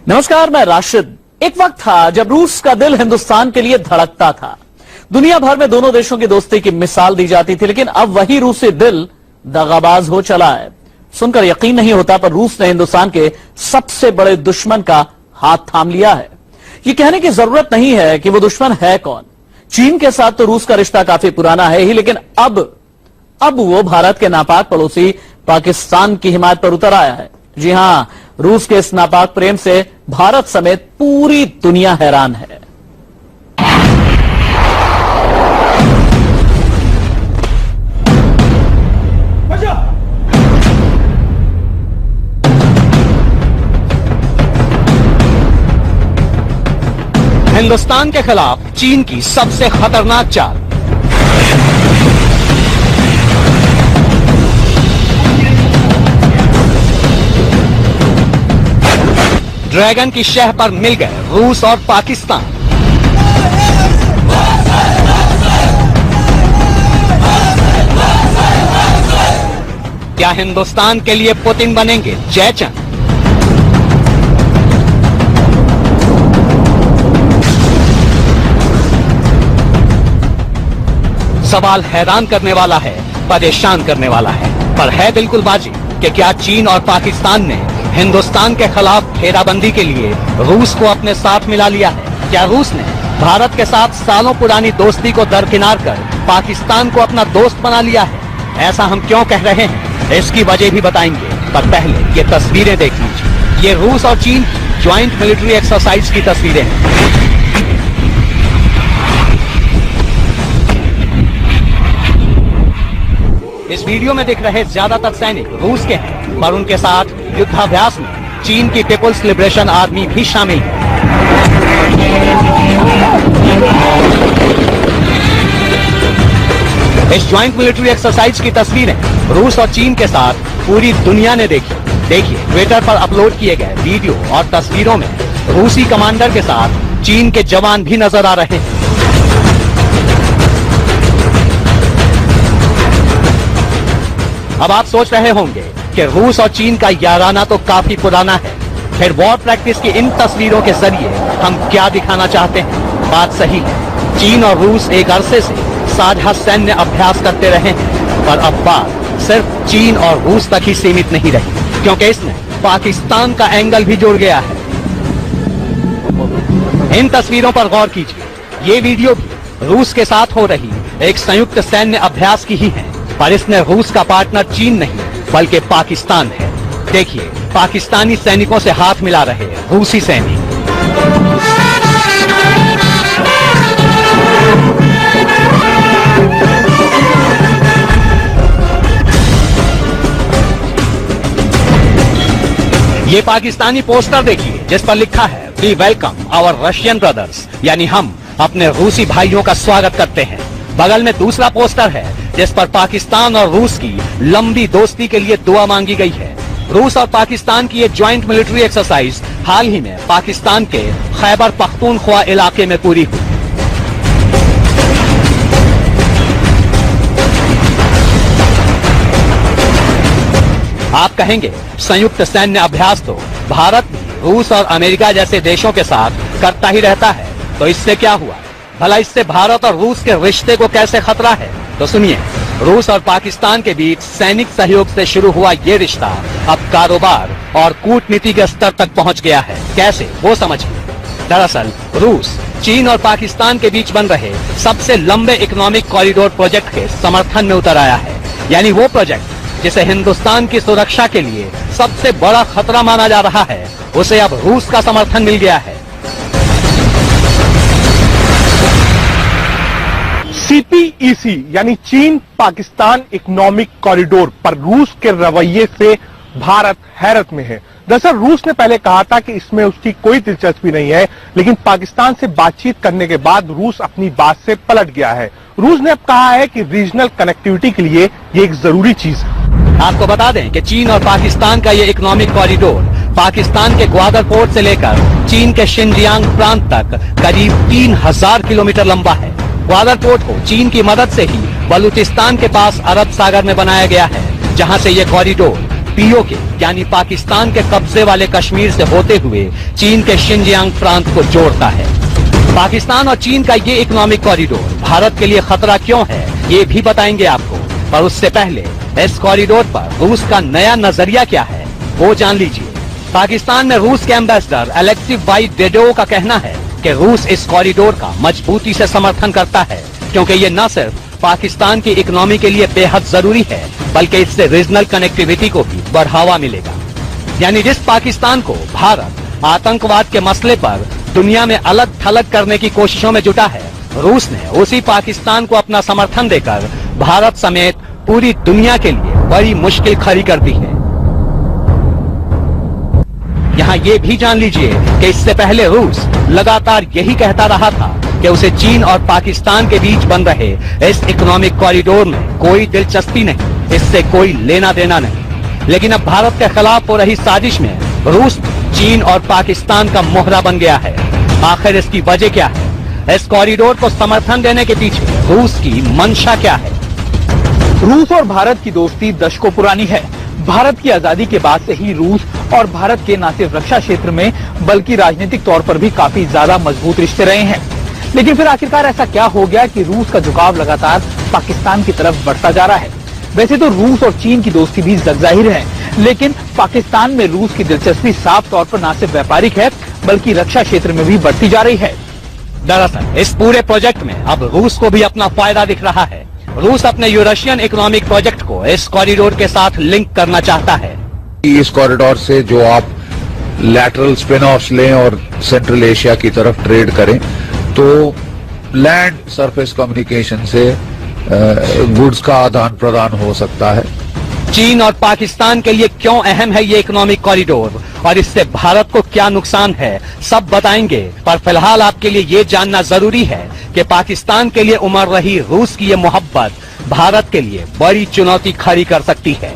नमस्कार, मैं राशिद। एक वक्त था जब रूस का दिल हिंदुस्तान के लिए धड़कता था। दुनिया भर में दोनों देशों की दोस्ती की मिसाल दी जाती थी, लेकिन अब वही रूसी दिल दगाबाज हो चला है। सुनकर यकीन नहीं होता, पर रूस ने हिंदुस्तान के सबसे बड़े दुश्मन का हाथ थाम लिया है। ये कहने की जरूरत नहीं है कि वो दुश्मन है कौन। चीन के साथ तो रूस का रिश्ता काफी पुराना है ही, लेकिन अब वो भारत के नापाक पड़ोसी पाकिस्तान की हिमायत पर उतर आया है। जी हां, रूस के इस नापाक प्रेम से भारत समेत पूरी दुनिया हैरान है। हिंदुस्तान के खिलाफ चीन की सबसे खतरनाक चाल। ड्रैगन की शह पर मिल गए रूस और पाकिस्तान। क्या हिंदुस्तान के लिए पुतिन बनेंगे जयचंद? सवाल हैरान करने वाला है, परेशान करने वाला है, पर है बिल्कुल बाजी कि क्या चीन और पाकिस्तान ने हिंदुस्तान के खिलाफ घेराबंदी के लिए रूस को अपने साथ मिला लिया है? क्या रूस ने भारत के साथ सालों पुरानी दोस्ती को दरकिनार कर पाकिस्तान को अपना दोस्त बना लिया है? ऐसा हम क्यों कह रहे हैं, इसकी वजह भी बताएंगे, पर पहले ये तस्वीरें देख लीजिए। ये रूस और चीन की ज्वाइंट मिलिट्री एक्सरसाइज की तस्वीरें हैं। इस वीडियो में दिख रहे ज्यादातर सैनिक रूस के हैं, पर उनके साथ युद्धाभ्यास में चीन की पीपुल्स लिबरेशन आर्मी भी शामिल है। इस ज्वाइंट मिलिट्री एक्सरसाइज की तस्वीरें रूस और चीन के साथ पूरी दुनिया ने देखी। देखिए, ट्विटर पर अपलोड किए गए वीडियो और तस्वीरों में रूसी कमांडर के साथ चीन के जवान भी नजर आ रहे हैं। अब आप सोच रहे होंगे कि रूस और चीन का याराना तो काफी पुराना है, फिर वॉर प्रैक्टिस की इन तस्वीरों के जरिए हम क्या दिखाना चाहते हैं? बात सही है, चीन और रूस एक अरसे से साझा सैन्य अभ्यास करते रहे हैं, पर अब बात सिर्फ चीन और रूस तक ही सीमित नहीं रही, क्योंकि इसमें पाकिस्तान का एंगल भी जुड़ गया है। इन तस्वीरों पर गौर कीजिए। ये वीडियो भी रूस के साथ हो रही एक संयुक्त सैन्य अभ्यास की ही है, पर इसमें रूस का पार्टनर चीन नहीं बल्कि पाकिस्तान है। देखिए, पाकिस्तानी सैनिकों से हाथ मिला रहे रूसी सैनिक। ये पाकिस्तानी पोस्टर देखिए, जिस पर लिखा है we welcome our Russian brothers, यानी हम अपने रूसी भाइयों का स्वागत करते हैं। बगल में दूसरा पोस्टर है जिस पर पाकिस्तान और रूस की लंबी दोस्ती के लिए दुआ मांगी गई है। रूस और पाकिस्तान की ये ज्वाइंट मिलिट्री एक्सरसाइज हाल ही में पाकिस्तान के खैबर पख्तूनख्वा इलाके में पूरी हुई। आप कहेंगे संयुक्त सैन्य अभ्यास तो भारत रूस और अमेरिका जैसे देशों के साथ करता ही रहता है, तो इससे क्या हुआ? भला इससे भारत और रूस के रिश्ते को कैसे खतरा है? तो सुनिए, रूस और पाकिस्तान के बीच सैनिक सहयोग से शुरू हुआ ये रिश्ता अब कारोबार और कूटनीति के स्तर तक पहुंच गया है। कैसे, वो समझिए। दरअसल रूस चीन और पाकिस्तान के बीच बन रहे सबसे लंबे इकोनॉमिक कॉरिडोर प्रोजेक्ट के समर्थन में उतर आया है, यानी वो प्रोजेक्ट जिसे हिंदुस्तान की सुरक्षा के लिए सबसे बड़ा खतरा माना जा रहा है, उसे अब रूस का समर्थन मिल गया है। CPEC यानी चीन पाकिस्तान इकोनॉमिक कॉरिडोर पर रूस के रवैये से भारत हैरत में है। दरअसल रूस ने पहले कहा था कि इसमें उसकी कोई दिलचस्पी नहीं है, लेकिन पाकिस्तान से बातचीत करने के बाद रूस अपनी बात से पलट गया है। रूस ने अब कहा है कि रीजनल कनेक्टिविटी के लिए ये एक जरूरी चीज है। आपको बता दें कि चीन और पाकिस्तान का ये इकोनॉमिक कॉरिडोर पाकिस्तान के ग्वादर पोर्ट से लेकर चीन के शिनजियांग प्रांत तक करीब 3000 किलोमीटर लंबा है। ग्वादर पोर्ट को चीन की मदद से ही बलूचिस्तान के पास अरब सागर में बनाया गया है, जहां से ये कॉरिडोर पीओके यानी पाकिस्तान के कब्जे वाले कश्मीर से होते हुए चीन के शिनजियांग प्रांत को जोड़ता है। पाकिस्तान और चीन का ये इकोनॉमिक कॉरिडोर भारत के लिए खतरा क्यों है, ये भी बताएंगे आपको। पर उससे पहले इस कॉरिडोर पर रूस का नया नजरिया क्या है, वो जान लीजिए। पाकिस्तान में रूस के एम्बेसडर अलेक्सी वाइडेडोव का कहना है कि रूस इस कॉरिडोर का मजबूती से समर्थन करता है, क्योंकि ये न सिर्फ पाकिस्तान की इकोनॉमी के लिए बेहद जरूरी है, बल्कि इससे रीजनल कनेक्टिविटी को भी बढ़ावा मिलेगा। यानी जिस पाकिस्तान को भारत आतंकवाद के मसले पर दुनिया में अलग थलग करने की कोशिशों में जुटा है, रूस ने उसी पाकिस्तान को अपना समर्थन देकर भारत समेत पूरी दुनिया के लिए बड़ी मुश्किल खड़ी कर दी है। यहाँ ये भी जान लीजिए कि इससे पहले रूस लगातार यही कहता रहा था कि उसे चीन और पाकिस्तान के बीच बन रहे इस इकोनॉमिक कॉरिडोर में कोई दिलचस्पी नहीं, इससे कोई लेना देना नहीं। लेकिन अब भारत के खिलाफ हो रही साजिश में रूस चीन और पाकिस्तान का मोहरा बन गया है। आखिर इसकी वजह क्या है? इस कॉरिडोर को समर्थन देने के पीछे रूस की मंशा क्या है? रूस और भारत की दोस्ती दशकों पुरानी है। भारत की आजादी के बाद से ही रूस और भारत के न सिर्फ रक्षा क्षेत्र में बल्कि राजनीतिक तौर पर भी काफी ज्यादा मजबूत रिश्ते रहे हैं। लेकिन फिर आखिरकार ऐसा क्या हो गया कि रूस का झुकाव लगातार पाकिस्तान की तरफ बढ़ता जा रहा है? वैसे तो रूस और चीन की दोस्ती भी जगजाहिर है, लेकिन पाकिस्तान में रूस की दिलचस्पी साफ तौर पर न सिर्फ व्यापारिक है बल्कि रक्षा क्षेत्र में भी बढ़ती जा रही है। दरअसल इस पूरे प्रोजेक्ट में अब रूस को भी अपना फायदा दिख रहा है। रूस अपने यूरेशियन इकोनॉमिक प्रोजेक्ट को इस कॉरिडोर के साथ लिंक करना चाहता है। इस कॉरिडोर से जो आप लैटरल स्पिन ऑफ्स लें और सेंट्रल एशिया की तरफ ट्रेड करें, तो लैंड सरफेस कम्युनिकेशन से गुड्स का आदान प्रदान हो सकता है। चीन और पाकिस्तान के लिए क्यों अहम है ये इकोनॉमिक कॉरिडोर और इससे भारत को क्या नुकसान है, सब बताएंगे। पर फिलहाल आपके लिए ये जानना जरूरी है कि पाकिस्तान के लिए उमड़ रही रूस की ये मोहब्बत भारत के लिए बड़ी चुनौती खड़ी कर सकती है।